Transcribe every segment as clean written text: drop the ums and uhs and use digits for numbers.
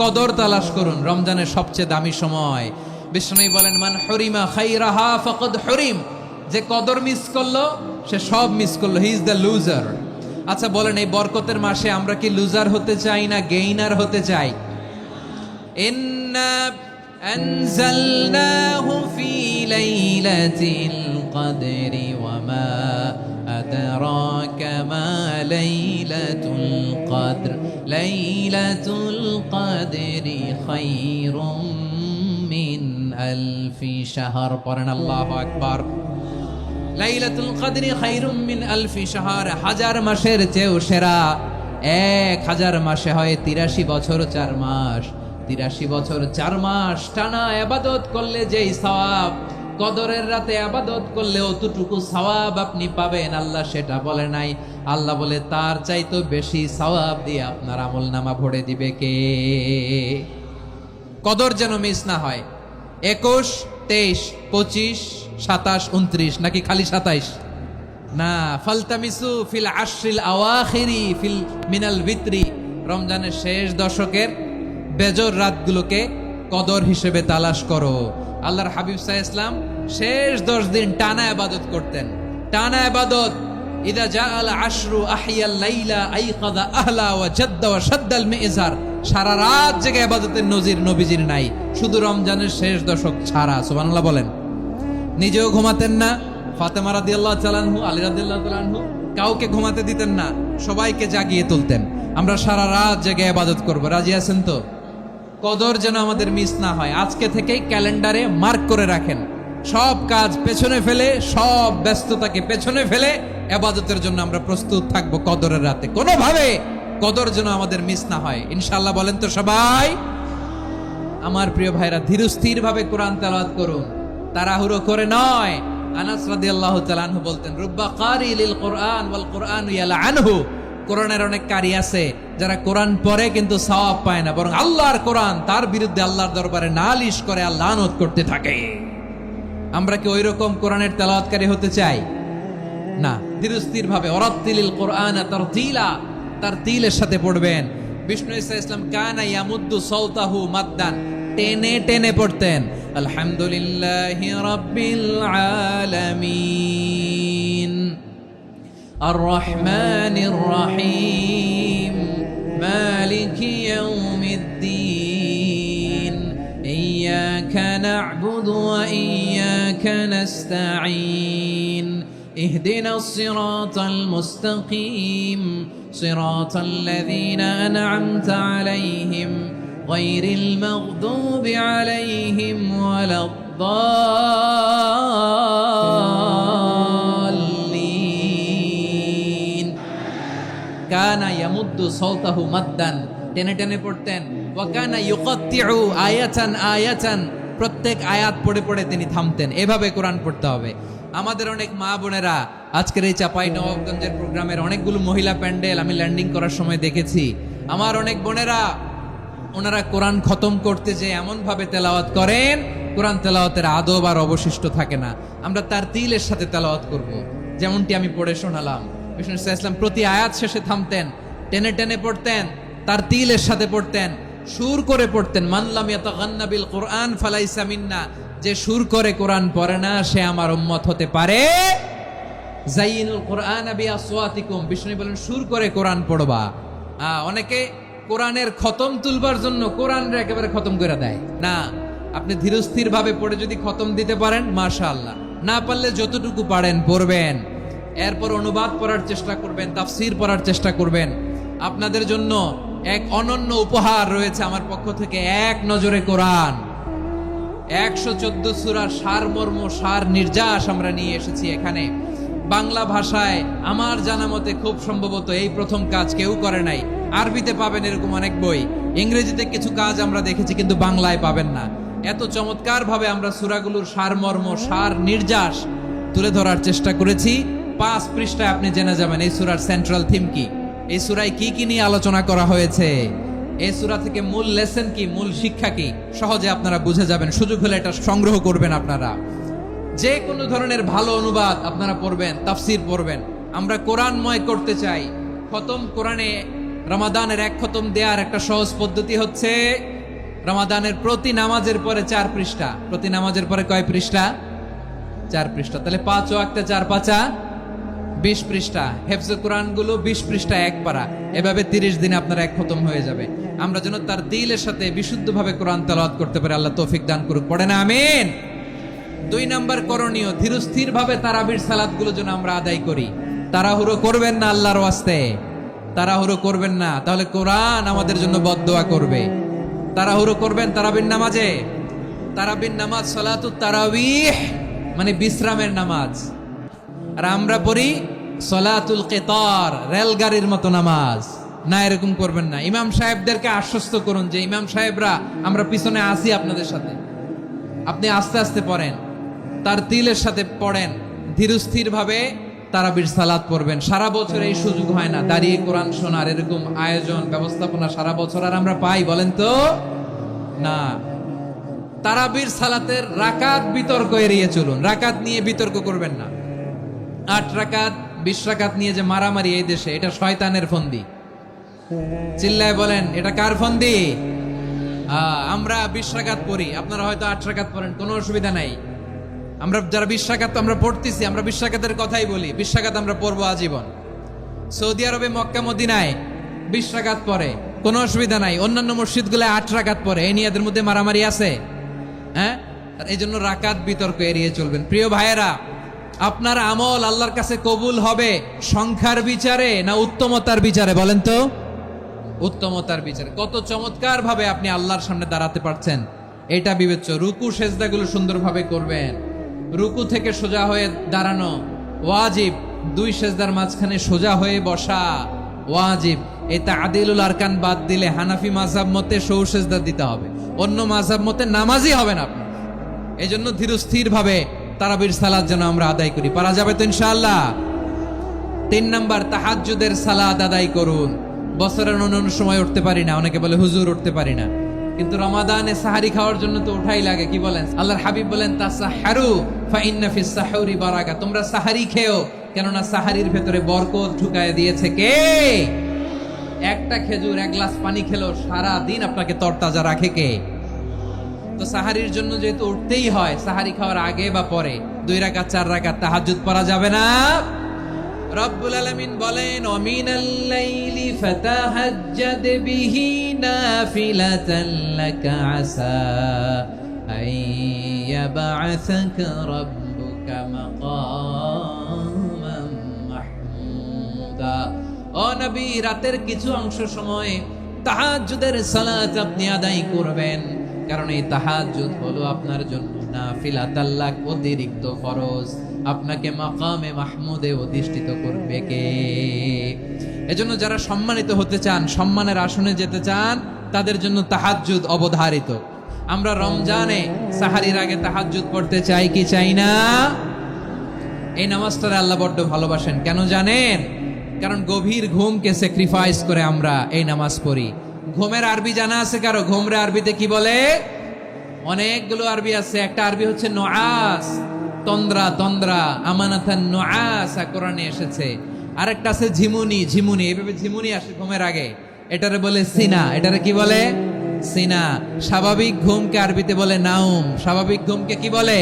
কদর তালাশ করুন, রমজানের সবচেয়ে দামি সময়। বিষ্ণু বলেন, মান হরিমা খাইরাহা ফাকাদ হরিম, যে কদর মিস করলো সে সব মিস করলো, হি ইজ দ্য লুজার। আচ্ছা বলেন, এই বরকতের মাসে আমরা কি লুজার হতে চাই না গেইনার হতে চাই? ইন্না আনজালনাহু ফি লাইলাতিল কদরি ওয়া মা আদরাকা মা লাইলাতুল কদর লাইলাতুল কদরি খায়রুম মিন আলফি শাহর। পড়েন আল্লাহু আকবার। লাইলাতুল কদরি খায়রুম মিন আলফি শাহর, হাজার মাসের চেয়েও সেরা। 1000 মাসে হয় 83 বছর 4 মাস। 83 বছর 4 মাস টানা ইবাদত করলে যেই সওয়াব, কদরের রাতে ইবাদত করলে অতটুকু সওয়াব আপনি পাবেন, আল্লাহ সেটা বলে নাই। আল্লাহ বলে তার চাইতে বেশি সওয়াব দিয়ে আপনার আমলনামা ভরে দিবে কে? কদর যেন মিস না হয়। 21, 23, 25, 27, 29 নাকি খালি 27? না, ফালতামিসু ফিল আশরিল আওয়াখিরি ফিল মিনাল ভিতরি, রমজানের শেষ দশকের বেজর রাতগুলোকে কদর হিসেবে তালাশ করো। আল্লাহর হাবিব সাল্লাল্লাহু আলাইহি ওয়াসাল্লাম শেষ 10 দিন টানা ইবাদত করতেন, টানা ইবাদত। ইদা জাআল আশরু আহিয়াল লাইলা আইকাযা আহলা ওয়া জাদ্দা ওয়া শাদ্দাল মিজার, সারা রাত জেগে ইবাদতের নজির নবীজির নাই, শুধু রমজানের শেষ দশক ছাড়া। সুবহানাল্লাহ বলেন। নিজেও ঘুমাতেন না, ফাতেমা রাদিয়াল্লাহু তাআলা আনহু, আলী রাদিয়াল্লাহু তাআলা আনহু কাউকে ঘুমাতে দিতেন না, সবাইকে জাগিয়ে তুলতেন। আমরা সারা রাত জেগে ইবাদত করব, রাজি আছেন তো? কদর যেন আমাদের মিস না হয়। আজকে থেকেই ক্যালেন্ডারে মার্ক করে রাখেন, সব কাজ পেছনে ফেলে, সব ব্যস্ততাকে পেছনে ফেলে ইবাদতের জন্য আমরা প্রস্তুত থাকবো কদরের রাতে। কোনোভাবে কদর যেন আমাদের মিস না হয়, ইনশাআল্লাহ। বলেন তো সবাই? আমার প্রিয় ভাইরা, ধীরস্থির ভাবে কোরআন তেলাওয়াত করুন, তাড়াহুড়ো করে নয়। আনাস রাদিয়াল্লাহু তাআলা আনহু বলতেন, রুব্বা কারি লিল কোরআন ওয়াল কোরআন ইয়ালআনহু, কোরআনের অনেক কারি আছে যারা কোরআন পড়ে কিন্তু সওয়াব পায় না, বরং আল্লাহর কোরআন তার বিরুদ্ধে আল্লাহর দরবারে নালিশ করে আর লানত করতে থাকে। আমরা কি ওইরকম কোরআনের তেলাওয়াতকারী হতে চাই? না। ধীরস্থির ভাবে ওয়ারাত্তিলিল কোরআন তারতিলা, তারতিলের সাথে পড়বেন। বিষ্ণু ঈসা ইসলাম কানা ইয়ামুদ্দু সাওতাহু মাদ্দান, টেনে টেনে পড়তেন। আলহামদুলিল্লাহি রাব্বিল আলামিন আর রহমানির রহিম মালিকি ইয়াউমিদ্দিন ইয়্যাকা না'বুদু ওয়া ইয়্যাকা নাস্তাঈন ইহদিনাস সিরাতাল মুস্তাকিম সিরাতাল লাযীনা আন'আমতা আলাইহিম গায়রিল মাগদুবি আলাইহিম ওয়ালাদ-দাল্লিন। কানা ইয়ামুদ্দু সাওতাহু মাদ্দান, টেনে টেনে পড়তেন। ওয়া কানা ইউকাত্তিউ আয়াতান আয়াতান, প্রত্যেক আয়াত পড়ে পড়ে তিনি থামতেন। এভাবে কোরআন পড়তে হবে। আমাদের অনেক মা বোনেরা আজকের এই চাঁপাইনবাবগঞ্জের প্রোগ্রামের অনেকগুলো মহিলা প্যান্ডেল আমি ল্যান্ডিং করার সময় দেখেছি। আমার অনেক বোনেরা, ওনারা কোরআন খতম করতে যে এমন ভাবে তেলাওয়াত করেন, কোরআন তেলাওয়াতের আদব আর অবশিষ্ট থাকে না। আমরা তার তিলের সাথে তেলাওয়াত করব, যেমনটি আমি পড়ে শোনালাম। বিষ্ণু সাল্লাল্লাহু আলাইহি ওয়াসাল্লাম প্রতি আয়াত শেষে থামতেন, টেনে টেনে পড়তেন, তার তিলের সাথে পড়তেন, সুর করে পড়তেন। মান লাম ইয়াতাগান্না বিল কোরআন ফালাইসা মিন্না, যে সুর করে কোরআন পড়ে না সে আমার উম্মত হতে পারে। যায়িনুল কোরআন বিআসওয়াতিকুম, বিষ্ণু বলেন সুর করে কোরআন পড়বা। অনেকে কোরআনের খতম তুলবার জন্য কোরআনরে একেবারে খতম করে দেয়। না, আপনি ধীরস্থির ভাবে পড়ে যদি খতম দিতে পারেন মাশাআল্লাহ, না পারলে যতটুকু পারেন পড়বেন। এরপর অনুবাদ পড়ার চেষ্টা করবেন, তাফসীর পড়ার চেষ্টা করবেন। আপনাদের জন্য এক অনন্য উপহার রয়েছে আমার পক্ষ থেকে, এক নজরে কোরআন। 114 সূরার সারমর্ম, সার নির্যাস আমরা নিয়ে এসেছি এখানে বাংলা ভাষায়। আমার জানা মতে খুব সম্ভবত এই প্রথম কাজ কেউ করে নাই। আরবিতে পাবেন এরকম অনেক বই, ইংরেজিতে কিছু কাজ আমরা দেখেছি, কিন্তু বাংলায় পাবেন না। এত চমৎকার ভাবে আমরা সূরাগুলোর সারমর্ম, সার নির্যাস তুলে ধরার চেষ্টা করেছি। 5 পৃষ্ঠায় আপনি জেনে যাবেন এই সূরার সেন্ট্রাল থিম কি, এই সূরায় কি কি নিয়ে আলোচনা করা হয়েছে, এই সূরা থেকে মূল লেসন কি, মূল শিক্ষা কি, সহজে আপনারা বুঝে যাবেন। সুযোগ হলে এটা সংগ্রহ করবেন আপনারা। যে কোনো ধরনের ভালো অনুবাদ আপনারা পড়বেন, তাফসীর পড়বেন। আমরা কোরআনময় করতে চাই। খতম কোরআনে রমাদানের এক খতম দেওয়ার একটা সহজ পদ্ধতি হচ্ছে রমাদানের প্রতি নামাজের পরে 4 পৃষ্ঠা, প্রতি নামাজের পরে কয় পৃষ্ঠা? 4 পৃষ্ঠা। তাহলে 5 ওয়াক্তে 4 পাঁচা 20 পৃষ্ঠা। হেফজে কোরআন গুলো 20 পৃষ্ঠা এক পারা, এভাবে 30 দিনে আপনার এক খতম হয়ে যাবে। আমরা যেন তার দিলের সাথে বিশুদ্ধভাবে কোরআন তেলাওয়াত করতে পারি, আল্লাহ তৌফিক দান করুক। পড়ে না আমিন। 2 নাম্বার করণীয়, ধীরস্থির ভাবে তারাবির সালাত গুলো যেন আমরা আদায় করি। তাড়াহুড়ো করবেন না আল্লাহর ওয়াস্তে, তাড়াহুড়ো করবেন না, তাহলে কোরআন আমাদের জন্য বদদোয়া করবে। তাড়াহুড়ো করবেন তারাবির নামাজে। তারাবির নামাজ সালাতুত তারাবিহ মানে বিশ্রামের নামাজ, আর আমরা পড়ি সালাতুল কিতার, রেলগাড়ির মতো নামাজ। না, এরকম করবেন না। ইমাম সাহেবদেরকে আশ্বস্ত করুন যে ইমাম সাহেবরা আমরা পিছনে আসি আপনাদের সাথে, আপনি আস্তে আস্তে পড়েন, তার তিলের সাথে পড়েন, ধীরস্থির ভাবে তারাবির সালাত পড়বেন। সারা বছর এই সুযোগ হয় না দাঁড়িয়ে কোরআন শোনার, এরকম আয়োজন ব্যবস্থাপনা সারা বছর আর আমরা পাই বলেন তো না। তারাবির সালাতের রাকাত বিতর্ক এড়িয়ে চলুন, রাকাত নিয়ে বিতর্ক করবেন না। 8 রাকাত 20 রাকাত নিয়ে যে মারামারি এই দেশে, এটা শয়তানের ফন্দি। চিল্লায় বলেন এটা কার ফন্দি? আমরা 20 রাকাত পড়ি, আপনারা হয়তো 8 রাকাত পড়েন, কোনো অসুবিধা নাই। আমরা যারা 20 রাকাত আমরা পড়তেছি, আমরা 20 রাকাতের কথাই বলি, 20 রাকাত আমরা পড়বো আজীবন। সৌদি আরবে মক্কা মদিনায় 20 রাকাত পড়ে, কোনো অসুবিধা নাই। অন্যান্য মসজিদগুলো 8 রাকাত পড়ে, এই নিয়ে এদের মধ্যে মারামারি আছে? হ্যাঁ, এই জন্য রাকাত বিতর্ক এড়িয়ে চলবেন। প্রিয় ভাইয়েরা, আপনার আমল আল্লাহর কাছে কবুল হবে সংখ্যার বিচারে না উত্তমতার বিচারে? বলেন তো। উত্তমতার বিচারে। কত চমৎকার ভাবে আপনি আল্লাহর সামনে দাঁড়াতে পারছেন এটা বিবেচ্য। রুকু সেজদাগুলো সুন্দরভাবে করবেন, রুকু থেকে সোজা হয়ে দাঁড়ানো ওয়াজিব, 2 সেজদার মাঝখানে সোজা হয়ে বসা ওয়াজিব। এই তাআদিলুল আরকান বাদ দিলে হানাফি মাযহাব মতে সৌ সেজদা দিতে হবে, অন্য মাযহাব মতে নামাজই হবে না আপনার। এই জন্য ধীরস্থির ভাবে তারাবির সালাত যেন আমরা আদায় করি। পারা যাবে তো ইনশাআল্লাহ। 3 নাম্বার, তাহাজ্জুদের সালাত আদায় করুন। বছরের অন্য সময় উঠতে পারি না, অনেকে বলে হুজুর উঠতে পারি না, কিন্তু রমাদানে সাহারি খাওয়ার জন্য তো উঠাই লাগে। কি বলেন? আল্লাহর হাবিব বলেন তাসাহহারু ফা ইন্না ফিস সাহুরি বারাকা, তোমরা সাহারি খেও, কেননা সাহারির ভেতরে বরকত ঢুকায় দিয়েছে কে? একটা খেজুর 1 গ্লাস পানি খেলেও সারা দিন আপনাকে তরতাজা রাখে কে? তো সাহারির জন্য যেহেতু উঠতেই হয়, সাহারি খাওয়ার আগে বা পরে 2 রাকাত 4 রাকাত তাহাজ্জুদ পড়া যাবে না? রব্বুল আলামিন বলেন ওয়ামিনাল লাইলি ফাতাহাজ্জাদ বিহি নাফিলাতান লাকা আসা আইয়াবআসাকা রাব্বুকা মাকামান মাহমুদা। ও নবী, রাতের কিছু অংশ সময় তাহাজ্জুদের সালাত আপনি আদায় করবেন, কারণ এই তাহাজ্জুদ হলো আপনার জন্য নাফিলাতাল লাক, অতিরিক্ত ফরজ। আপনাকে মাকামে মাহমুদে অধিষ্ঠিত করবে কে? এজন্য যারা সম্মানিত হতে চান, সম্মানের আসনে যেতে চান, তাদের জন্য তাহাজ্জুদ অবধারিত। আমরা রমজানে সাহারির আগে তাহাজ্জুদ পড়তে চাই কি চাই না? এই নামাজটা আল্লাহ বড্ড ভালোবাসেন। কেন জানেন? কারণ গভীর ঘুমকে স্যাক্রিফাইস করে আমরা এই নামাজ পড়ি। ঘুমের আরবি জানা আছে কারো? ঘুমরে আরবিতে কি বলে? অনেকগুলো আরবি আছে। একটা আরবি হচ্ছে নুআস, তন্দ্রা, তন্দ্রা, আমানাতান নুআস কোরআনে এসেছে। আরেকটা আছে ঝিমুনি, ঝিমুনি, এভাবে ঝিমুনি আসে ঘুমের আগে, এটারে বলে সিনা। এটারে কি বলে? সিনা। স্বাভাবিক ঘুমকে আরবিতে বলে নাউম। স্বাভাবিক ঘুমকে কি বলে?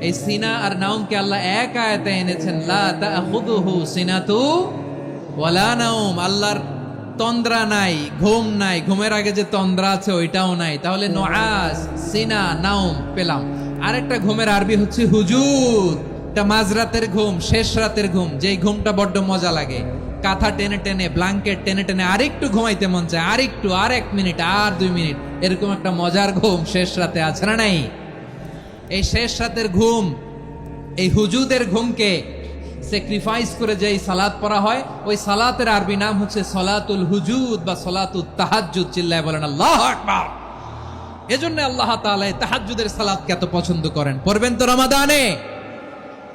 এই সিনা আর নাউমকে আল্লাহ এক আয়াতে এনেছেন, লা তাখুযুহু সিনাতু ওয়ালা নাউম। আল্লাহর তন্দ্রা নাই, ঘুম নাই, ঘুমের আগে যে তন্দ্রা আছে ওইটাও নাই। তাহলে নুআস, সিনা, নাউম পেলাম। আরেকটা ঘুমের আরবি হচ্ছে হুজুদ। এটা মাঝরাতের ঘুম, শেষ রাতের ঘুম, যেই ঘুমটা বড্ড মজা লাগে। কাঁথা টেনে টেনে, ব্ল্যাঙ্কেট টেনে টেনে আরেকটু ঘুমাইতে মন চায়, আরেকটু, আর 1 মিনিট, আর 2 মিনিট, এরকম একটা মজার ঘুম শেষ রাতে আছে না নাই? এই শেষ রাতের ঘুম, এই হুজুদের ঘুমকে স্যাক্রিফাইস করে যেই সালাত পড়া হয়, ওই সালাতের আরবি নাম হচ্ছে সলাতুল হুজুদ বা সলাতুত তাহাজ্জুদ। চিল্লায় বলেন আল্লাহু আকবার। এজন্য আল্লাহ তাআলা তাহাজ্জুদের সালাতকে এত পছন্দ করেন। পড়বেন তো রমাদানে।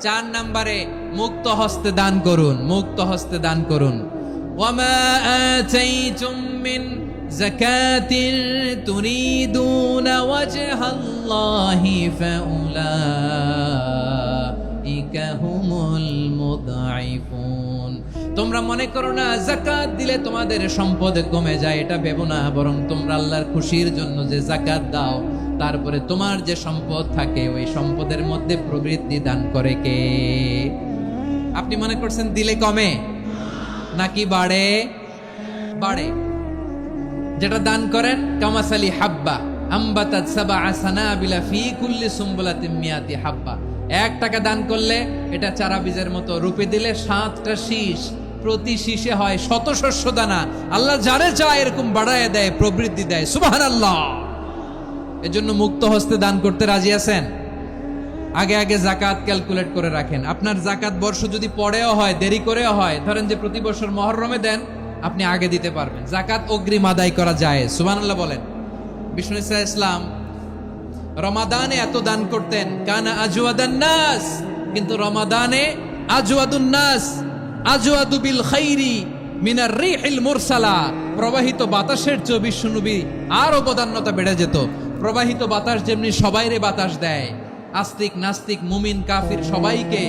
4 নম্বরে, মুক্ত হস্তে দান করুন, মুক্ত হস্তে দান করুন। ওয়ামা আতাইতুম মিন যাকাতিন তুরিদুনা ওয়াজহাল্লাহি ফাউলাইকা হুমুল মুদঈফুন। তোমরা মনে করো না যাকাত দিলে তোমাদের সম্পদ কমে যায়, এটা ভেবো না, বরং তোমরা আল্লাহর খুশির জন্য যে যাকাত দাও, তারপরে তোমার যে সম্পদ থাকে ওই সম্পদের মধ্যে প্রবৃদ্ধি দান করে কে? আপনি মনে করছেন দিলে কমে নাকি বাড়ে? বাড়ে। যেটা দান করেন কামাসালি হাব্বা আম্বাতাত সাবআ সানাবিলা ফি কুল্লি সুমবুলাতিন মিয়াতি হাব্বা। 1 টাকা দান করলে এটা চারা বীজের মতো, রূপে দিলে 7টা শীষ, প্রতি শীষে হয় 100 শস্য দানা। আল্লাহ যারে চায় এরকম বাড়ায় দেয়, প্রবৃদ্ধি দেয়। সুবহানাল্লাহ। এজন্য মুক্ত হস্তে দান করতে রাজি আছেন? আগে আগে যাকাত ক্যালকুলেট করে রাখেন। আপনার যাকাত বর্ষ যদি পরেও হয়, দেরি করেও হয়, ধরেন যে প্রতি বছর মুহররমে দেন, আপনি আগে দিতে পারবেন। যাকাত অগ্রিম আদায় করা যায়। সুবহানাল্লাহ বলেন। বিষ্ণু ইসলাম রমাদানে এত দান করতেন, কানা আজওয়াদান নাস, কিন্তু রমাদানে আজওয়াদুন নাস আজওয়াদু বিল খাইরি মিনার রিহিল মুরসালা। প্রবাহিত বাতাসের চেয়ে বিশ্বনবী আরো বদান্যতা বেড়ে যেত। প্রবাহিত বাতাস যেমনি সবাইরে বাতাস দেয়, আস্তিক নাস্তিক মুমিন কাফির সবাইকে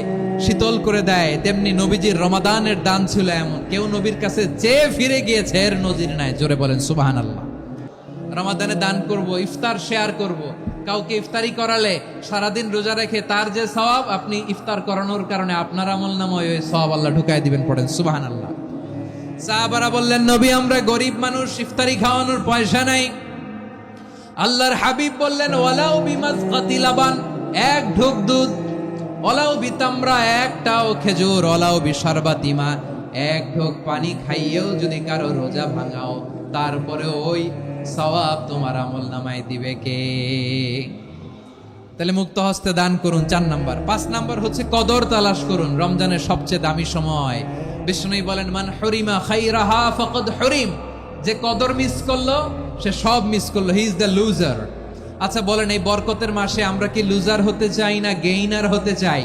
শীতল করে দেয়, তেমনি নবীজির রমাদানের দান ছিল এমন, কেউ নবীর কাছে চেয়ে ফিরে গিয়েছে এর নজির নাই। জোরে বলেন সুবহানাল্লাহ। রমাদানে দান করব, ইফতার শেয়ার করব। কাউকে ইফতারি করালে সারাদিন রোজা রেখে তার যে সওয়াব, আপনি ইফতার করানোর কারণে আপনার আমলনামায় ওই সওয়াব আল্লাহ ঢুকায় দিবেন। পড়েন সুবহানাল্লাহ। সাহাবারা বললেন, নবী আমরা গরিব মানুষ, ইফতারি খাওয়ানোর পয়সা নাই। আল্লাহর হাবিব বললেন, ওয়ালাউ বিমাজকাতি লাবান, 1 ঢোক দুধ, ওয়ালাউ বিতামরা, 1টাও খেজুর, ওয়ালাউ বিশারবাতিমা, 1 ঢোক পানি খাইয়েও যদি কারো রোজা ভাঙাও, তারপরে ওই সওয়াব তোমার আমলনামায় দিবে কে? তাহলে মুক্ত হস্তে দান করুন, 4 নাম্বার। 5 নাম্বার হচ্ছে কদর তালাশ করুন। রমজানের সবচেয়ে দামি সময়। বিষ্ণু বলেন, মান হুরিমা খাইরাহা ফাকাদ হুরিম, যে কদর মিস করলো সে সব মিস করলো, হি ইজ দ্য লুজার। আচ্ছা বলেন, এই বরকতের মাসে আমরা কি লুজার হতে চাই না গেইনার হতে চাই?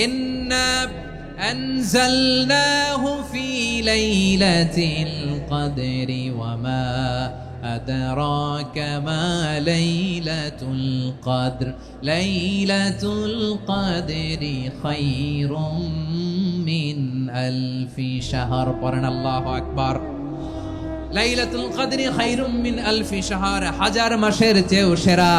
ইন্না আনজালনাহু ফি লাইলাতিল কদরি ওয়া মা আদরাকা মা লাইলাতুল কদর, লাইলাতুল কদরি খায়রুম মিন আলফি শাহর। পড়েন আল্লাহু আকবার। লাইলাতুল কদরি খায়রুম মিন আলফি শাহর, 1000 মাসের চেয়েও সেরা।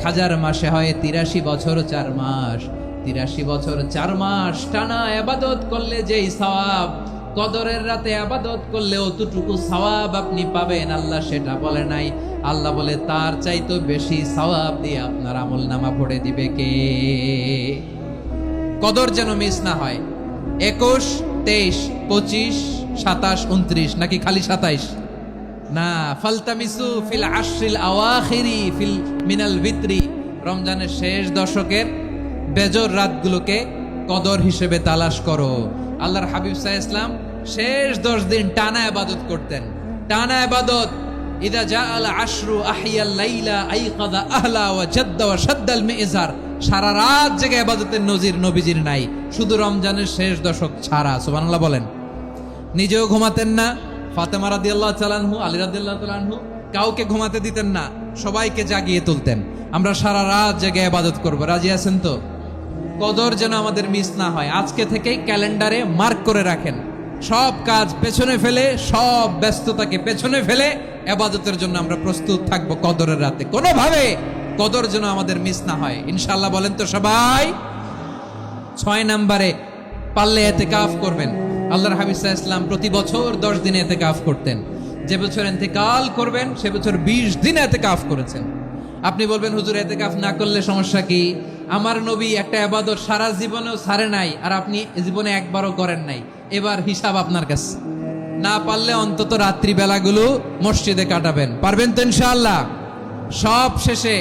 1000 মাসে হয় 83 বছর 4 মাস। 83 বছর 4 মাস টানা ইবাদত করলে যেই সওয়াব, কদরের রাতে ইবাদত করলে অতটুকু সওয়াব আপনি পাবেন, আল্লাহ সেটা বলে নাই। আল্লাহ বলে তার চাইতে বেশি সওয়াব দিয়ে আপনার আমলনামা ভরে দিবে কে? কদর যেন মিস না হয়। 21, 23, 25, 27, 29 নাকি খালি 27? না, ফালতামিসু ফিল আশরিল আওয়াখিরি ফিল মিনাল ভিতরি, রমজানের শেষ দশকের বেজর রাতগুলোকে কদর হিসেবে তালাশ করো। আল্লাহর হাবিব সাল্লাল্লাহু আলাইহি ওয়াসাল্লাম শেষ 10 দিন টানা ইবাদত করতেন, টানা ইবাদত। ইদা জাআল আশরু আহিয়াল লাইলা আইকাযা আহলা ওয়া জাদ্দা ওয়া শাদ্দাল মিজার। সারা রাত জেগে ইবাদতের নজির নবীজির নাই, শুধু রমজানের শেষ দশক ছাড়া। সুবহানাল্লাহ বলেন। নিজেও ঘুমাতেন না। ফাতেমা রাদিয়াল্লাহু তাআলা আনহু, আলী রাদিয়াল্লাহু তাআলা আনহু কাউকে ঘুমাতে দিতেন না, সবাইকে জাগিয়ে তুলতেন। আমরা সারা রাত জেগে ইবাদত করব। রাজি আছেন তো? কদর যেন আমাদের মিস না হয়। আজকে থেকেই ক্যালেন্ডারে মার্ক করে রাখেন। সব কাজ পেছনে ফেলে, সব ব্যস্ততাকে পেছনে ফেলে ইবাদতের জন্য আমরা প্রস্তুত থাকব কদরের রাতে। কোনোভাবে কদর যেন আমাদের মিস না হয়, ইনশাআল্লাহ। বলেন তো সবাই। 6 নম্বরে পারলে ইতিকাফ করবেন। আল্লাহর হাবিব সাল্লাল্লাহু আলাইহি ওয়াসাল্লাম প্রতি বছর 10 দিন ইতিকাফ করতেন। যে বছর ইন্তেকাল করবেন সে বছর 20 দিন ইতিকাফ করেছেন। আপনি বলবেন, হুজুর ইতিকাফ না করলে সমস্যা কি? আমার নবী একটা ইবাদত সারা জীবনেও ছাড়ে নাই, আর আপনি জীবনে একবারও করেন নাই। এবার হিসাব আপনার কাছে। না পারলে অন্তত রাত্রি বেলাগুলো মসজিদে কাটাবেন। পারবেন তো ইনশাআল্লাহ? সব শেষে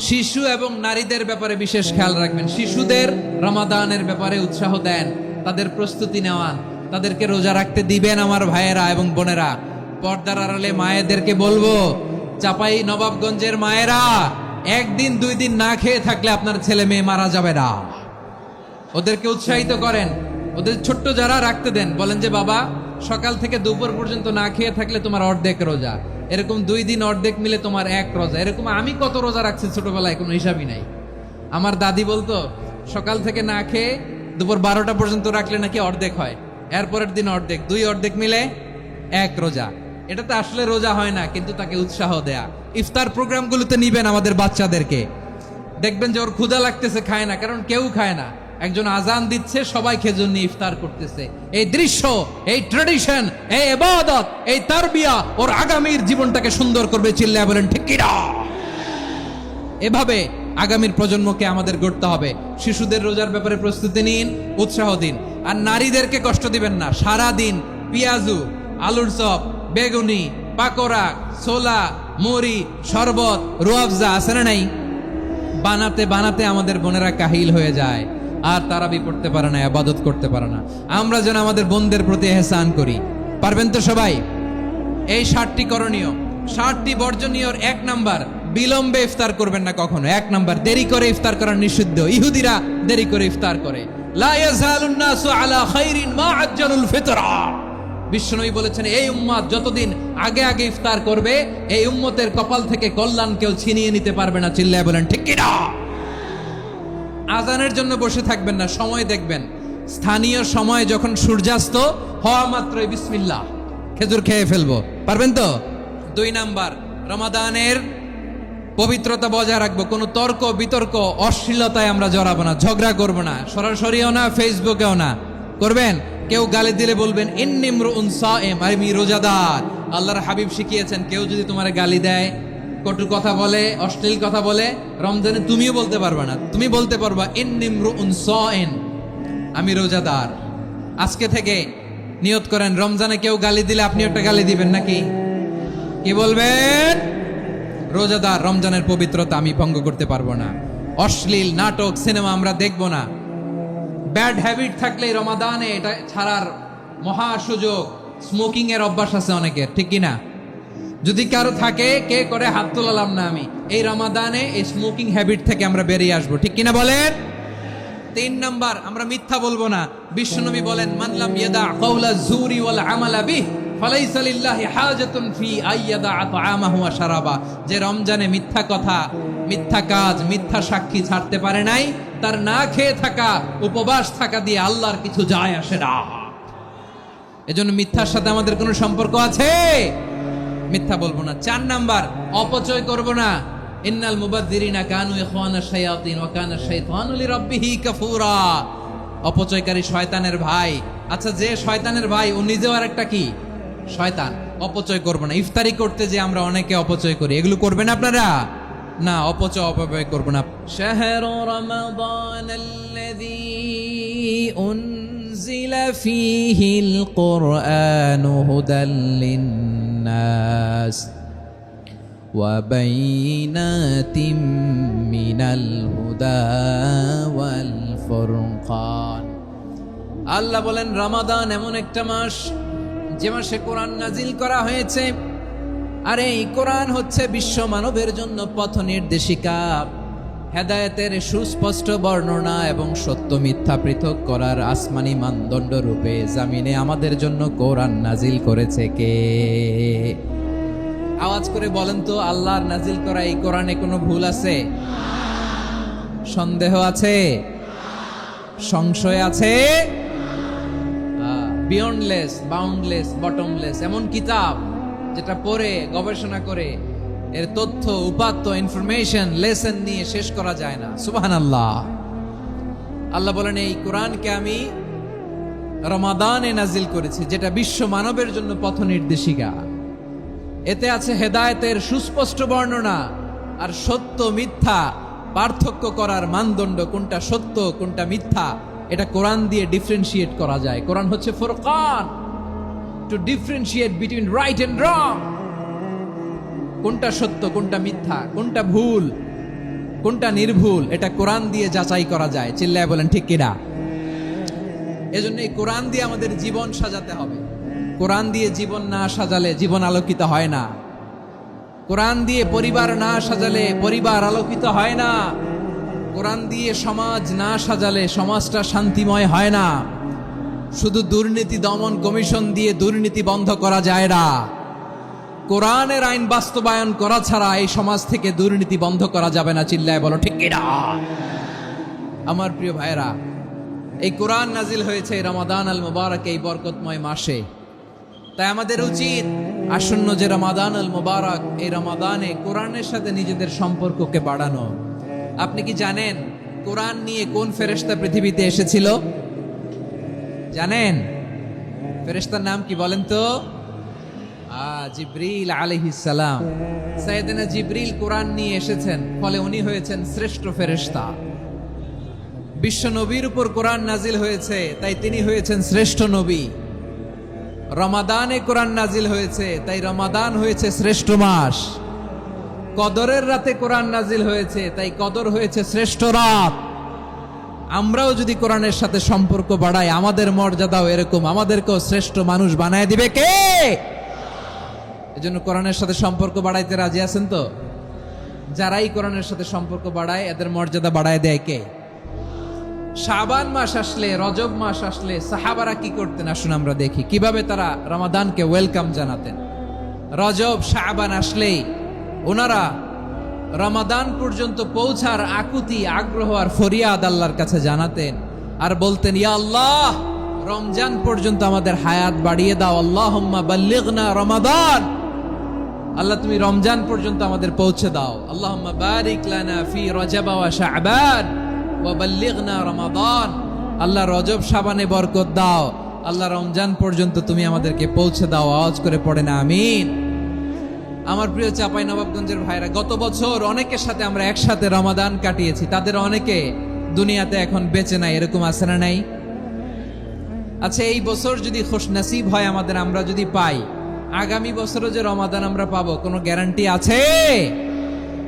শিশু এবং নারীদের ব্যাপারে বিশেষ খেয়াল রাখবেন। শিশুদের রমাদানের ব্যাপারে উৎসাহ দেন, তাদের প্রস্তুতি নেওয়ান, তাদেরকে রোজা রাখতে দিবেন। আমার ভাইয়েরা এবং বোনেরা, পর্দার আড়ালে মায়েদেরকে বলবো, চাপাই নবাবগঞ্জের মায়েরা, 1 দিন 2 দিন না খেয়ে থাকলে আপনার ছেলে মেয়ে মারা যাবে না। ওদেরকে উৎসাহিত করেন, ওদের ছোট্ট যারা রাখতে দেন, বলেন যে বাবা সকাল থেকে দুপুর পর্যন্ত না খেয়ে থাকলে তোমার অর্ধেক রোজা, এরকম 2 দিন অর্ধেক মিলে তোমার 1 রোজা। এরকম আমি কত রোজা রাখছি ছোটবেলায় কোনো হিসাবই নাই। আমার দাদি বলতো, সকাল থেকে না খেয়ে দুপুর 12টা পর্যন্ত রাখলে নাকি অর্ধেক হয়, এরপরের দিন অর্ধেক, 2 অর্ধেক মিলে 1 রোজা। এটা তো আসলে রোজা হয় না, কিন্তু তাকে উৎসাহ দেয়া। ইফতার প্রোগ্রামগুলোতে নিবেন আমাদের বাচ্চাদেরকে, দেখবেন যে ওর ক্ষুধা লাগতেছে, খায় না, কারণ কেউ খায় না, একজন আজান দিচ্ছে, সবাই খেজুর নিয়ে ইফতার করতেছে। এই দৃশ্য, এই ট্র্যাডিশন, এই ইবাদত, এই তারবিয়া ওর আগামীর জীবনটাকে সুন্দর করবে। চিল্লায় বলেন ঠিক কি না? এভাবে আগামীর প্রজন্মকে আমাদের গড়তে হবে। শিশুদের রোজার ব্যাপারে প্রস্তুতি নিন, উৎসাহ দিন। আর নারীদেরকে কষ্ট দিবেন না। সারা দিন পেঁয়াজু, আলুর চপ, বেগুনি, পাকোড়া, ছোলা, মুড়ি, শরবত, রুয়াবজা আছে না নাই, বানাতে বানাতে আমাদের বোনেরা কাহিল হয়ে যায়, আর তারাবি পড়তে পারে না, ইবাদত করতে পারে না। আমরা যেন আমাদের বোনদের প্রতি ইহসান করি। পারবেন তো সবাই? এই 7টি করণীয়, 7টি বর্জনীয়। 1 নাম্বার, বিলম্বে ইফতার করবেন না কখনো। 1 নাম্বার, দেরি করে ইফতার করা নিষিদ্ধ। ইহুদিরা দেরি করে ইফতার করে। লা ইয়াজালুন নাসু আলা খাইরিন মা আজ্জালুল ফিতরা। বিশ্বনবী বলেছেন, এই উম্মত যতদিন আগে আগে ইফতার করবে, এই উম্মতের কপাল থেকে কল্যাণ কেউ ছিনিয়ে নিতে পারবে না। চিল্লায় বলেন ঠিক কি না? আজানের জন্য বসে থাকবেন না, সময় দেখবেন। স্থানীয় সময় যখন সূর্যাস্ত হওয়া মাত্রই বিসমিল্লাহ, খেজুর খেয়ে ফেলবো। পারবেন তো? 2 নাম্বার, রমাদানের পবিত্রতা বজায় রাখবো। কোনো তর্ক বিতর্ক অশ্লীলতায় আমরা জড়াবো না, ঝগড়া করবো না, সরাসরিও না, ফেসবুকেও না। করবেন? কেউ গালি দিলে বলবেন ইন্নী ইমরুউন সায়েম, আমি রোজাদার। আল্লাহর হাবিব শিখিয়েছেন, কেউ যদি তোমার গালি দেয়, কটু কথা বলে, অশ্লীল কথা বলে, রমজানে তুমিও বলতে পারবে না। তুমি বলতে পারবা ইন্নী ইমরুউন সায়েম, আমি রোজাদার। আজকে থেকে নিয়ত করেন, রমজানে কেউ গালি দিলে আপনি একটা গালি দিবেন নাকি? কি বলবেন? রোজাদার, রমজানের পবিত্রতা আমি ভঙ্গ করতে পারবো না। অশ্লীল নাটক, সিনেমা আমরা দেখবো না। ব্যাড হ্যাবিট থাকলে রমাদানে এটা ছাড়ার মহা সুযোগ। স্মোকিং এর অভ্যাস আছে অনেকের, ঠিক কি না? যদি কারো থাকে, কে করে হাত তোলালাম না আমি, এই রমাদানে এই স্মোকিং হ্যাবিট থেকে আমরা বেরিয়ে আসবো, ঠিক কিনা বলেন? 3 নাম্বার, আমরা মিথ্যা বলবো না। বিশ্বনবী বলেন, মান লাম ইয়াদা কাওলা যুরি ওয়াল আমালা বিহি ফালাইসা লিল্লাহি হাজাতুন ফি আইয়াদা তাআমাহু ওয়া শারাবা। যে রমজানে মিথ্যা কথা, মিথ্যা কাজ, মিথ্যা সাক্ষী ছাড়তে পারে নাই, তার না খেয়ে থাকা, উপবাস থাকা দিয়ে আল্লাহর কিছু যায় আসে না। এজন্য মিথ্যার সাথে আমাদের কোনো সম্পর্ক আছে? মিথ্যা বলবো না। 4 নাম্বার, অপচয় করব না। ইন্নাল মুবাদদিরিনা কানু ইখওয়ানাশ শায়াতিন ওয়া কানা শাইতানু লিরাব্বিহি কাফুরা। অপচয়কারী শয়তানের ভাই। আচ্ছা, যে শয়তানের ভাই, ও নিজেও আর একটা কি? শয়তান। অপচয় করব না। ইফতারি করতে যে আমরা অনেকে অপচয় করি, এগুলো করবেন আপনারা না। অপব্যয় করব না। শাহরু রমাদানাল্লাযী উনজিলা ফীহিল কুরআনু হুদাল লিন্নাস ওয়া বাইনাতিম মিনাল হুদা ওয়াল ফুরকান। আল্লাহ বলেন, রমাদান এমন একটা মাস যে মাসে কোরআন নাজিল করা হয়েছে। আর এই কোরআন হচ্ছে বিশ্ব মানবের জন্য পথ নির্দেশিকা, হেদায়েতের সুস্পষ্ট বর্ণনা এবং সত্য মিথ্যা পৃথক করার আসমানি মানদণ্ড রূপে জামিনে আমাদের জন্য কোরআন নাজিল করেছে কে? আওয়াজ করে বলেন তো, আল্লাহর নাজিল করা এই কোরআনে কোনো ভুল আছে? সন্দেহ আছে? সংশয় আছে? বিয়ন্ডলেস, বাউন্ডলেস, বটমলেস এমন কিতাব যেটা পড়ে গবেষণা করে এর তথ্য, উপাত্ত, ইনফরমেশন, লেসন নিয়ে শেষ করা যায় না। সুবহানাল্লাহ। আল্লাহ বলেন, এই কোরআনকে আমি রমাদানে নাজিল করেছি, যেটা বিশ্ব মানবের জন্য পথ নির্দেশিকা। এতে আছে হেদায়েতের সুস্পষ্ট বর্ণনা আর সত্য মিথ্যা পার্থক্য করার মানদণ্ড, কোনটা সত্য কোনটা মিথ্যা, এটা কোরআন দিয়ে ডিফারেন্সিয়েট করা যায়। কোরআন হচ্ছে ফুরকান, to differentiate between right and wrong. কোনটা সত্য, কোনটা মিথ্যা, কোনটা ভুল, কোনটা নির্ভুল, এটা কোরআন দিয়ে যাচাই করা যায়। চিল্লায় বলেন ঠিক কিনা? এজন্য এই কোরআন দিয়ে আমাদের জীবন সাজাতে হবে। কোরআন দিয়ে জীবন না সাজালে জীবন আলোকিত হয় না। কোরআন দিয়ে পরিবার না সাজালে পরিবার আলোকিত হয় না। কোরআন দিয়ে সমাজ না সাজালে সমাজটা শান্তিময় হয় না। শুধু দুর্নীতি দমন কমিশন দিয়ে দুর্নীতি বন্ধ করা যায় না। কোরআনের আইন বাস্তবায়ন করা ছাড়া এই সমাজ থেকে দুর্নীতি বন্ধ করা যাবে না। চিল্লায় বলো ঠিক কিনা? আমার প্রিয় ভাইরা, এই কোরআন নাজিল হয়েছে রমাদান আল মুবারক, এই বরকতময় মাসে। তাই আমাদের উচিত আসন্ন যে রমাদান আল মুবারক, এই রমাদানে কোরআনের সাথে নিজেদের সম্পর্ককে বাড়ানো। আপনি কি জানেন কোরআন নিয়ে কোন ফেরেশতা পৃথিবীতে এসেছিল? জানেন ফেরেশতার নাম কি বলেন তো? জিবরিল আলাইহিস সালাম। সাইয়েদনা জিবরিল কোরআন নিয়ে এসেছেন, ফলে উনি হয়েছেন শ্রেষ্ঠ ফেরেশতা। বিশ্ব নবীর উপর কোরআন নাজিল হয়েছে, তাই তিনি হয়েছেন শ্রেষ্ঠ নবী। রমাদানে কোরআন নাজিল হয়েছে, তাই রমাদান হয়েছে শ্রেষ্ঠ মাস। কদরের রাতে কোরআন নাজিল হয়েছে, তাই কদর হয়েছে শ্রেষ্ঠ রাত। আমরাও যদি কোরআনের সাথে সম্পর্ক বাড়াই, আমাদের মর্যাদাও এরকম, আমাদেরকেও শ্রেষ্ঠ মানুষ বানায় দিবে কে? এজন্য কোরআনের সাথে সম্পর্ক বাড়াইতে রাজি আছেন তো? যারাই কোরআনের সাথে সম্পর্ক বাড়ায়, এদের মর্যাদা বাড়ায় দেয় কে? শাবান মাস আসলে, রজব মাস আসলে সাহাবারা কি করতেন আসুন আমরা দেখি, কিভাবে তারা রমাদানকে ওয়েলকাম জানাতেন। রজব শাবান আসলেই ওনারা রমাদান পর্যন্ত পৌঁছার আকুতি, আগ্রহ আর ফরিয়াদ আল্লাহর কাছে জানাতেন আর বলতেন, ইয়া আল্লাহ, রমজান পর্যন্ত আমাদের হায়াত বাড়িয়ে দাও। আল্লাহুম্মা বাল্লিগনা রমাদান, আল্লাহ তুমি রমজান পর্যন্ত আমাদের পৌঁছে দাও। আল্লাহুম্মা বারিক লানা ফি রজব ওয়া শাবান ওয়া বাল্লিগনা রমাদান, আল্লাহ রজব শাবানে বরকত দাও, আল্লাহ রমজান পর্যন্ত তুমি আমাদেরকে পৌঁছে দাও। আওয়াজ করে পড়েন আমিন। আমার প্রিয় চাঁপাইনবাবগঞ্জের ভাইরা, গত বছর অনেকের সাথে আমরা একসাথে রমাদান কাটিয়েছি, তাদের অনেকে দুনিয়াতে এখন বেঁচে নাই, এরকম আছে না নাই? আচ্ছা, এই বছর যদি খুশনসিব হয় আমাদের, আমরা যদি পাই, আগামী বছরও যে রমাদান আমরা পাবো কোনো গ্যারান্টি আছে?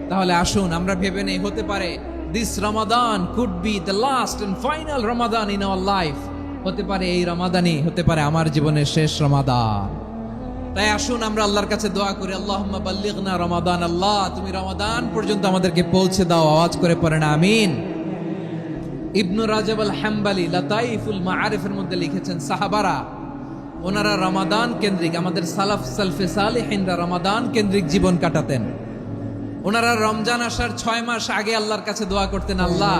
তাহলে আসুন আমরা ভেবে নেই, হতে পারে this Ramadan could be the last and final Ramadan in our life. হতে পারে এই রমাদানই হতে পারে আমার জীবনের শেষ রমাদান। তাই আসুন আমরা আল্লাহর কাছে দোয়া করি, আল্লাহুম্মা বাল্লিগনা রমাদান, আল্লাহ তুমি রমাদান পর্যন্ত আমাদেরকে পৌঁছে দাও। আওয়াজ করে পড়েন আমিন। ইবনু রাজব আল হাম্বালি লাতাইফুল মাআরিফের মধ্যে লিখেছেন, সাহাবারা ওনারা রমাদান কেন্দ্রিক, আমাদের সালাফ সালফে সালেহিনরা রমাদান কেন্দ্রিক জীবন কাটাতেন। ওনারা রমজান আসার 6 মাস আগে আল্লাহর কাছে দোয়া করতেন, আল্লাহ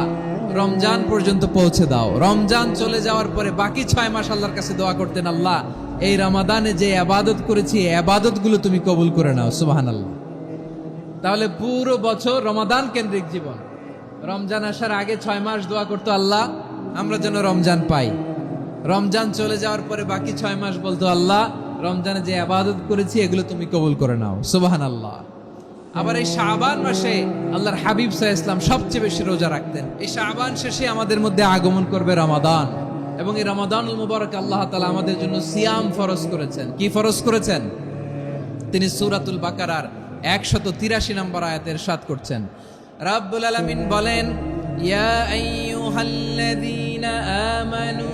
রমজান পর্যন্ত পৌঁছে দাও। রমজান চলে যাওয়ার পরে বাকি 6 মাস আল্লাহর কাছে দোয়া করতেন, আল্লাহ এই রমাদানে যে ইবাদত করেছি, এই ইবাদতগুলো তুমি কবুল করে নাও। সুবহানাল্লাহ। তাহলে পুরো বছর রমাদান কেন্দ্রিক জীবন। রমজান আসার আগে 6 মাস দোয়া করতো, আল্লাহ আমরা যেন রমজান পাই। রমজান চলে যাওয়ার পরে বাকি 6 মাস বলতো, আল্লাহ রমজানে যে ইবাদত করেছি এগুলো তুমি কবুল করে নাও। সুবহানাল্লাহ। আবার এই শাবান মাসে আল্লাহর হাবিব সাল্লাল্লাহু আলাইহি ওয়াসাল্লাম সবচেয়ে বেশি রোজা রাখতেন। এই শাবান শেষে আমাদের মধ্যে আগমন করবে রমাদান, এবং এই রমাদানুল মুবারক আল্লাহ তাআলা আমাদের জন্য সিয়াম ফরজ করেছেন। কি ফরজ করেছেন? তিনি সূরাতুল বাকারার 183 নম্বর আয়াতে ইরশাদ করছেন, রাব্বুল আলামিন বলেন, ইয়া আইয়ুহাল্লাযীনা আমানু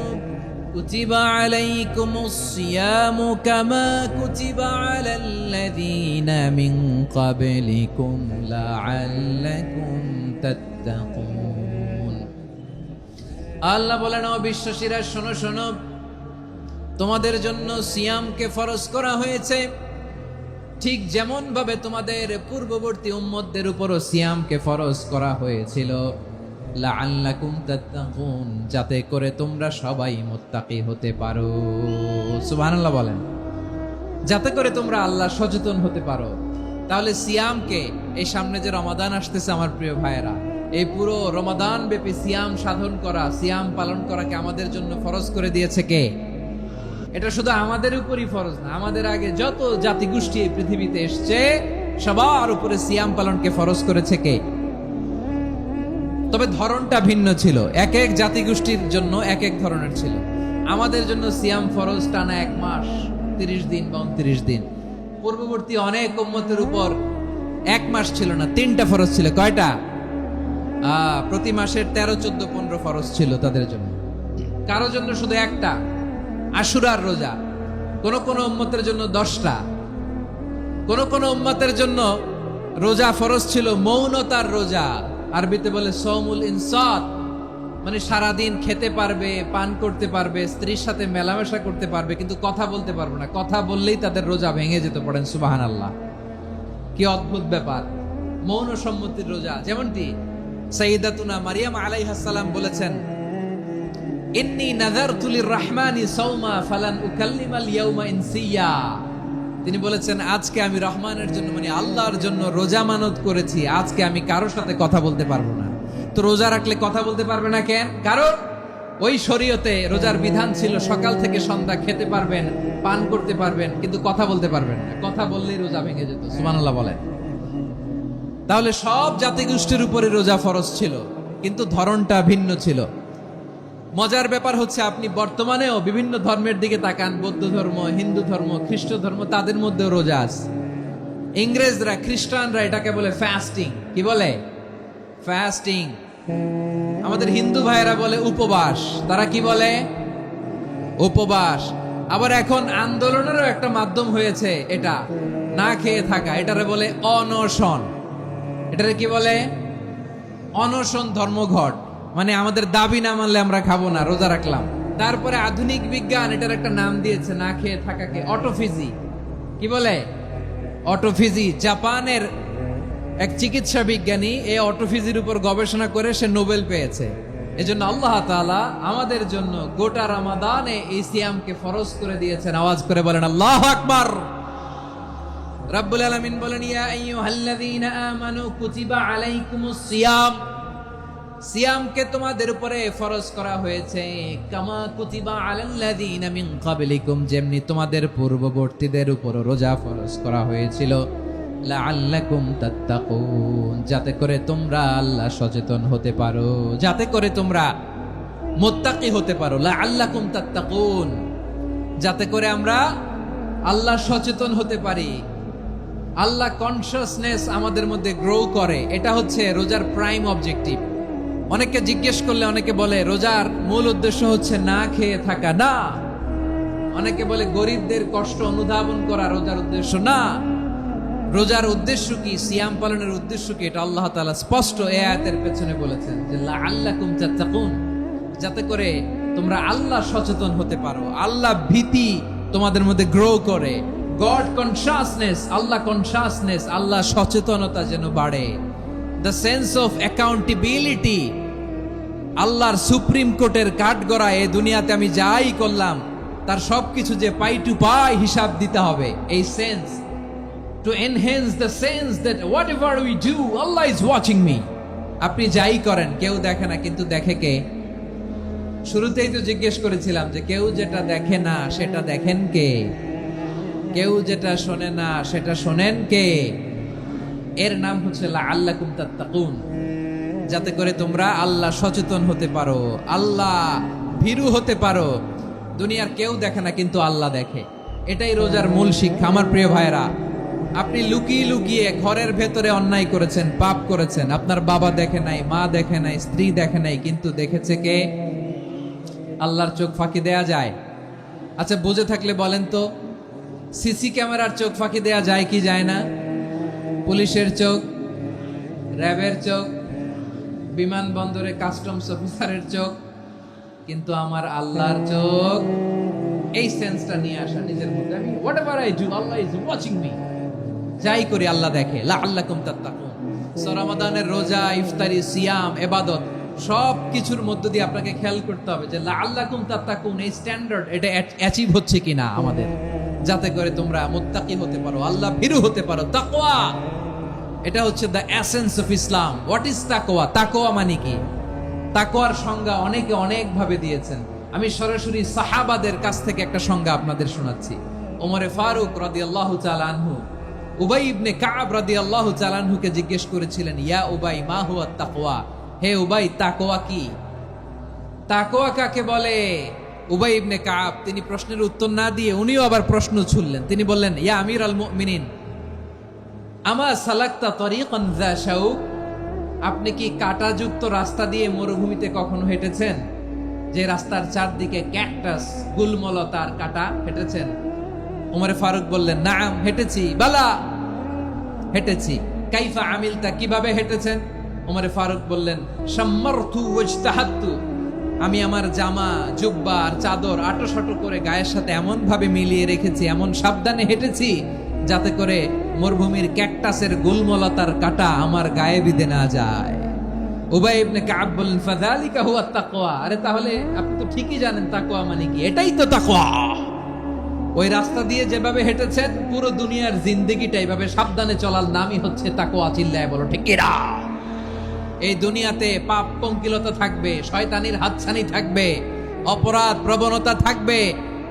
কুতিবা আলাইকুমুস সিয়ামু কামা কুতিবা আলাল্লাযীনা মিন ক্বাবলিকুম লাআল্লাকুম তাত্তাকুন। আল্লাহ বলেন, ও বিশ্বাসীরা শোনো শোনো, তোমাদের জন্য সিয়ামকে ফরজ করা হয়েছে, ঠিক যেমন ভাবে তোমাদের পূর্ববর্তী উম্মতদের উপরও সিয়ামকে ফরজ করা হয়েছিল, লাআল্লাকুম তাত্তাকুন, যাতে করে তোমরা সবাই মুত্তাকি হতে পারো। সুবহানাল্লাহ বলেন, যাতে করে তোমরা আল্লাহ সচেতন হতে পারো। তাহলে সিয়ামকে, এই সামনে যে রমাদান আসতেছে আমার প্রিয় ভাইয়েরা, এই পুরো রমাদান ব্যাপী সিয়াম সাধন করা, সিয়াম পালন করাকে আমাদের জন্য ফরজ করে দিয়েছে কে? এটা শুধু আমাদের উপরই ফরজ না, আমাদের আগে যত জাতিগোষ্ঠী এই পৃথিবীতে এসছে সবার উপরে সিয়াম পালনকে ফরজ করেছে কে? তবে ধরনটা ভিন্ন ছিল, এক এক জাতিগোষ্ঠীর জন্য এক এক ধরনের ছিল। আমাদের জন্য সিয়াম ফরজ টানা 1 মাস 30 দিন বা 29 দিন। পূর্ববর্তী অনেক উম্মতের উপর 1 মাস ছিল না, 3টা ফরজ ছিল। কয়টা? প্রতি মাসের 13, 14, 15 ফরজ ছিল তাদের জন্য। কারো জন্য শুধু একটা, আশুরার রোজা। কোন কোন উম্মতের জন্য 10টা। কোন কোন উম্মতের জন্য রোজা ফরজ ছিল মৌনতার রোজা, আরবিতে বলে সৌমুল ইনসাত, মানে সারাদিন খেতে পারবে, পান করতে পারবে, স্ত্রীর সাথে মেলামেশা করতে পারবে, কিন্তু কথা বলতে পারবে না। কথা বললেই তাদের রোজা ভেঙে যেত। পড়েন সুবহানাল্লাহ। কি অদ্ভুত ব্যাপার, মৌন সম্মতির রোজা। যেমনটি সাইয়্যিদাতুনা মারিয়াম আলাইহিস সালাম বলেছেন, ইন্নী নাযারতু লির-রাহমানি সাওমা ফালান উকাল্লিমাল ইয়াওমা ইনসিয়া। তিনি বলেছেন আজকে আমি রহমানের জন্য মানে আল্লাহর জন্য রোজা মানত করেছি, আজকে আমি কারোর সাথে কথা বলতে পারবো না। তো রোজা রাখলে কথা বলতে পারবে না কেন? কারণ ওই শরীয়তে রোজার বিধান ছিল সকাল থেকে সন্ধ্যা খেতে পারবেন, পান করতে পারবেন, কিন্তু কথা বলতে পারবেন না। কথা বললেই রোজা ভেঙে যেত। সুবহানাল্লাহ বলেন। তাহলে সব জাতিগোষ্ঠীর উপরে রোজা ফরজ ছিল, কিন্তু ধরনটা ভিন্ন ছিল। মজার ব্যাপার হচ্ছে আপনি বর্তমানেও বিভিন্ন ধর্মের দিকে তাকান, বৌদ্ধ ধর্ম, হিন্দু ধর্ম, খ্রিস্ট ধর্ম, তাদের মধ্যেও রোজা আছে। ইংরেজরা, খ্রিস্টানরা এটাকে বলে ফাস্টিং। কি বলে? ফাস্টিং। আমাদের হিন্দু ভাইয়েরা বলে উপবাস। তারা কি বলে? উপবাস। আবার এখন আন্দোলনেরও একটা মাধ্যম হয়েছে এটা, না খেয়ে থাকা। এটারে বলে অনশন। এটারে কি বলে? অনশন ধর্মঘট। মানে আমাদের দাবি না মানলে আমরা খাবো না, রোজা রাখলাম। তারপরে আধুনিক বিজ্ঞান এটার একটা নাম দিয়েছে না খেয়ে থাকাকে, অটোফিজি। কি বলে? অটোফিজি। জাপানের এক চিকিৎসা বিজ্ঞানী এই অটোফিজির উপর গবেষণা করে সে নোবেল পেয়েছে। এজন্য আল্লাহ তাআলা আমাদের জন্য গোটা রমাদানে এই সিয়ামকে ফরজ করে দিয়েছেন। আওয়াজ করে বলেন আল্লাহু আকবার। রাব্বুল আলামিন বলেন ইয়া আইয়ুহাল্লাযীনা আমানু কুতিবা আলাইকুমুস সিয়াম। সিয়ামকে তোমাদের উপরে ফরজ করা হয়েছে কামা কুতিবা আলাল্লাযীনা মিন ক্বাবলিকুম, যেমনি তোমাদের পূর্ববর্তীদের উপর রোজা ফরজ করা হয়েছিল লাআল্লাকুম তাত্তাকুন, যাতে করে তোমরা আল্লাহ সচেতন হতে পারো, যাতে করে তোমরা মুত্তাকি হতে পারো। লাআল্লাকুম তাত্তাকুন, যাতে করে আমরা আল্লাহ সচেতন হতে পারি, আল্লাহ কনসিয়াসনেস আমাদের মধ্যে গ্রো করে। এটা হচ্ছে রোজার প্রাইম অবজেক্টিভ। অনেকে জিজ্ঞেস করলে অনেকে বলে রোজার মূল উদ্দেশ্য হচ্ছে না খেয়ে থাকা। না। অনেকে বলে গরিবদের কষ্ট অনুধাবন করা রোজার উদ্দেশ্য। না। রোজার উদ্দেশ্য কি? সিয়াম পালনের উদ্দেশ্য কি? এটা আল্লাহ তাআলা স্পষ্ট এই আয়াতের পেছনে বলেছেন যে লাআল্লাকুম তাত্তাকুন, যাতে করে তোমরা আল্লাহ সচেতন হতে পারো, আল্লাহ ভীতি তোমাদের মধ্যে গ্রো করে, গড কনসিয়াসনেস, আল্লাহ কনসিয়াসনেস, আল্লাহ সচেতনতা যেন বাড়ে। দ্য সেন্স অফ অ্যাকাউন্টেবিলিটি, আল্লাহর সুপ্রিম কোর্টের কাঠগড়ায় এই দুনিয়াতে আমি যাই করলাম তার সবকিছু যে পাই টু পাই হিসাব দিতে হবে। এই sense, to enhance the sense that whatever we do, Allah is watching me. আপনি যাই করেন কেউ দেখে না, কিন্তু দেখে কে? শুরুতেই তো জিজ্ঞেস করেছিলাম যে কেউ যেটা দেখে না সেটা দেখেন কে? কেউ যেটা শোনে না সেটা শোনেন কে? এর নাম হচ্ছে লাআল্লাকুম তাত্তাকুন, যাতে করে তোমরা আল্লাহ সচেতন হতে পারো, আল্লাহ ভীরু হতে পারো। দুনিয়ার কেউ দেখে না, কিন্তু আল্লাহ দেখে। এটাই রোজার মূল শিক্ষা। আমার প্রিয় ভাইরা, আপনি লুকিয়ে লুকিয়ে ঘরের ভেতরে অন্যায় করেছেন, পাপ করেছেন, আপনার বাবা দেখে নাই, মা দেখে নাই, স্ত্রী দেখে নাই, কিন্তু দেখেছে কে? আল্লাহর চোখ ফাঁকি দেয়া যায়? আচ্ছা বুঝে থাকলে বলেন তো, সিসি ক্যামেরার চোখ ফাঁকি দেয়া যায় কি যায় না? পুলিশের চোখ, র্যাবের চোখ, বিমানবন্দরে কাস্টমস অফিসারের চোখ, কিন্তু আমার আল্লাহর চোখ। এই সেন্সটা নিয়ে আসা নিজের মধ্যে, আমি whatever I do Allah is watching me, যাই করি আল্লাহ দেখে। লাআল্লাকুম তাত্তাকুন। সো রমাদানের রোজা, ইফতারি, সিয়াম, ইবাদত সব কিছুর মধ্য দিয়ে আপনাকে খেয়াল করতে হবে যে লাআল্লাকুম তাত্তাকুন এই স্ট্যান্ডার্ড এটা অ্যাচিভ হচ্ছে কিনা আমাদের, যাতে করে তোমরা মুত্তাকি হতে পারো, আল্লাহ ভীরু হতে পারো। তাকওয়া, এটা হচ্ছে the essence of Islam. What is তাকওয়া? তাকওয়া মানে কি? তাকওয়ার সংজ্ঞা অনেকে অনেক ভাবে দিয়েছেন। আমি সরাসরি সাহাবাদের কাছ থেকে একটা সংজ্ঞা আপনাদের শোনাচ্ছি। ওমরে ফারুক রাদিয়াল্লাহু তাআলা আনহু উবাই ইবনে কাব রাদিয়াল্লাহু তাআলা আনহুকে জিজ্ঞেস করেছিলেন, ইয়া উবাই মা হুয়া তাকওয়া? হে উবাই, তাকওয়া কি? তাকওয়া কাকে বলে? উবাই ইবনে কাব তিনি প্রশ্নের উত্তর না দিয়ে উনিও আবার প্রশ্ন ছুড়লেন। তিনি বললেন, ইয়া আমিরাল মুমিনিন, আমা সালাকতা তরিকান যা শাউক? আপনি কি কাঁটাযুক্ত রাস্তা দিয়ে মরুভূমিতে কখনো হেঁটেছেন? যে রাস্তার চারদিকে ক্যাকটাস, গুলমলতার কাঁটা, হেঁটেছেন? ওমরে ফারুক বললেন, নাম, হেঁটেছি। বালা, হেঁটেছি। কাইফা আমিলতা, কিভাবে হেঁটেছেন? ওমরে ফারুক বললেন, শাম্মারতু ওয়াজতাহাতু, আমি আমার জামা, জুব্বা আর চাদর আটোসাটো করে গায়ের সাথে এমন ভাবে মিলিয়ে রেখেছি, এমন সাবধানে হেঁটেছি যাতে করে মরুভূমির ক্যাকটাসের গুলমলতার কাঁটা আমার গায়ে বিঁধে না যায়। উবাই ইবনে কাব বললেন ফাযালিকা হুয়া তাকওয়া। আরে তাহলে আপনি তো ঠিকই জানেন তাকওয়া মানে কি, এটাই তো তাকওয়া। ওই রাস্তা দিয়ে যেভাবে হেঁটেছেন পুরো দুনিয়ার জিন্দেগিটা এইভাবে সাবধানে চলার নামই হচ্ছে তাকওয়া। চিল্লায় বলো ঠিক কিনা? এই দুনিয়াতে পাপ পঙ্কিলতা থাকবে, শয়তানির হাতছানি থাকবে, অপরাধ প্রবণতা থাকবে,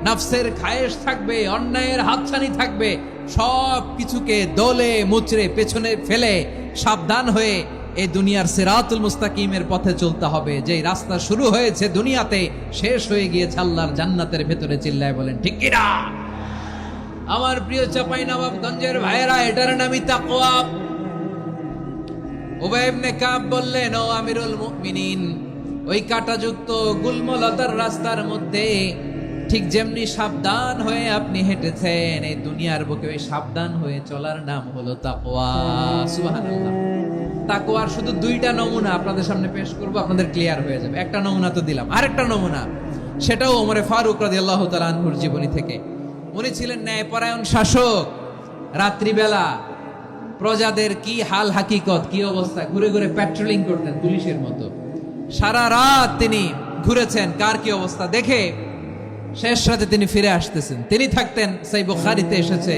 নফসের খায়েশ থাকবে, অন্যায়ের হাতছানি থাকবে। সব কিছুকে দলে মুচড়ে পেছনে ফেলে সাবধান হয়ে এই দুনিয়ার সিরাতুল মুস্তাকিমের পথে চলতে হবে। যেই রাস্তা শুরু হয়েছে দুনিয়াতে শেষ হয়ে গিয়েছে আল্লাহর জান্নাতের ভেতরে। চিল্লায় বলেন ঠিক কিনা? আমার প্রিয় চাঁপাইনবাবগঞ্জের ভাইয়েরা, এটার নামই তাকওয়া। উবাই ইবনে কাব বললেন, ও আমিরুল মুমিনিন, ওই কাঁটাযুক্ত গুলমলতার রাস্তার মধ্যে ঠিক যেমনি সাবধান হয়ে আপনি হেঁটেছেন, এই দুনিয়ার বুকে ওই সাবধান হয়ে চলার নাম হলো তাকওয়া। সুবহানাল্লাহ। তাকওয়ার শুধু দুইটা নমুনা আপনাদের সামনে পেশ করব, আপনাদের ক্লিয়ার হয়ে যাবে। একটা নমুনা তো দিলাম, আরেকটা নমুনা, সেটাও ওমরে ফারুক রাদিয়াল্লাহু তাআলা আনহুর জীবনী থেকে। উনি ছিলেন ন্যায়পরায়ণ শাসক। রাত্রিবেলা প্রজাদের কি হাল হাকিকত, কি অবস্থা, ঘুরে ঘুরে প্যাট্রোলিং করতেন পুলিশের মতো। সারা রাত তিনি ঘুরেছেন কার কি অবস্থা দেখে শেষ রাতে তিনি ফিরে আসতেছেন। তিনি থাকতেন, সেই বুখারীতে এসেছে,